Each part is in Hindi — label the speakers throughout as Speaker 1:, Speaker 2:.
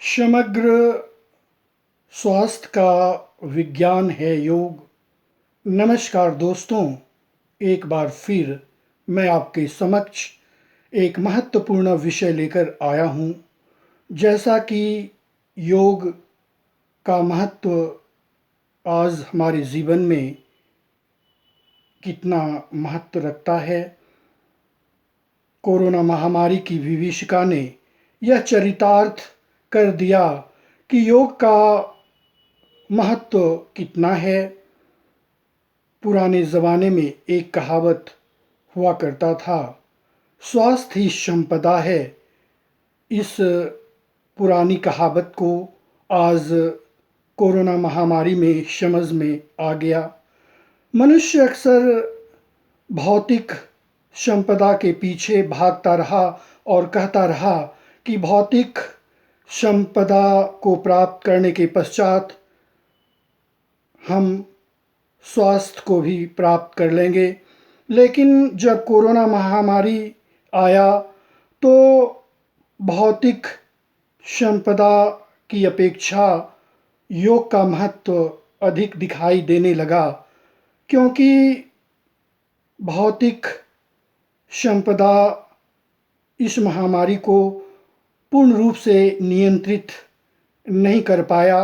Speaker 1: समग्र स्वास्थ्य का विज्ञान है योग। नमस्कार दोस्तों, एक बार फिर मैं आपके समक्ष एक महत्वपूर्ण विषय लेकर आया हूँ। जैसा कि योग का महत्व आज हमारे जीवन में कितना महत्व रखता है, कोरोना महामारी की विभीषिका ने यह चरितार्थ कर दिया कि योग का महत्व कितना है। पुराने ज़माने में एक कहावत हुआ करता था, स्वास्थ्य ही संपदा है। इस पुरानी कहावत को आज कोरोना महामारी में समझ में आ गया। मनुष्य अक्सर भौतिक संपदा के पीछे भागता रहा और कहता रहा कि भौतिक संपदा को प्राप्त करने के पश्चात हम स्वास्थ्य को भी प्राप्त कर लेंगे। लेकिन जब कोरोना महामारी आया तो भौतिक संपदा की अपेक्षा योग का महत्व अधिक दिखाई देने लगा, क्योंकि भौतिक संपदा इस महामारी को पूर्ण रूप से नियंत्रित नहीं कर पाया।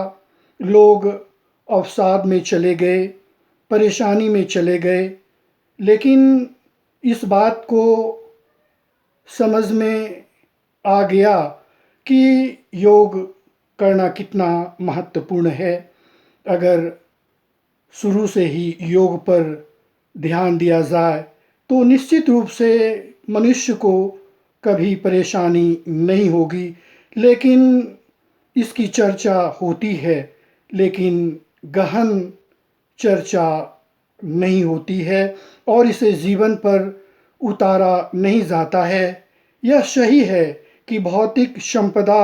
Speaker 1: लोग अवसाद में चले गए, परेशानी में चले गए। लेकिन इस बात को समझ में आ गया कि योग करना कितना महत्वपूर्ण है। अगर शुरू से ही योग पर ध्यान दिया जाए तो निश्चित रूप से मनुष्य को कभी परेशानी नहीं होगी। लेकिन इसकी चर्चा होती है, लेकिन गहन चर्चा नहीं होती है और इसे जीवन पर उतारा नहीं जाता है। यह सही है कि भौतिक संपदा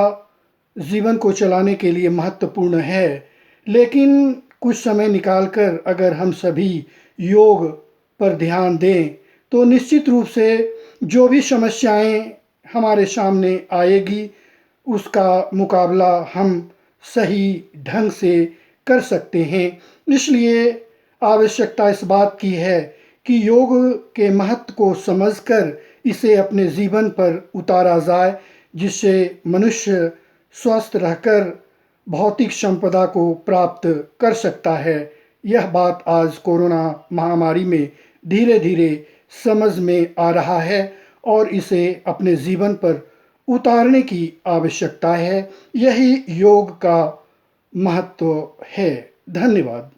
Speaker 1: जीवन को चलाने के लिए महत्वपूर्ण है, लेकिन कुछ समय निकालकर अगर हम सभी योग पर ध्यान दें तो निश्चित रूप से जो भी समस्याएं हमारे सामने आएगी उसका मुकाबला हम सही ढंग से कर सकते हैं। इसलिए आवश्यकता इस बात की है कि योग के महत्व को समझकर इसे अपने जीवन पर उतारा जाए, जिससे मनुष्य स्वस्थ रहकर भौतिक संपदा को प्राप्त कर सकता है। यह बात आज कोरोना महामारी में धीरे धीरे समझ में आ रहा है और इसे अपने जीवन पर उतारने की आवश्यकता है। यही योग का महत्व है। धन्यवाद।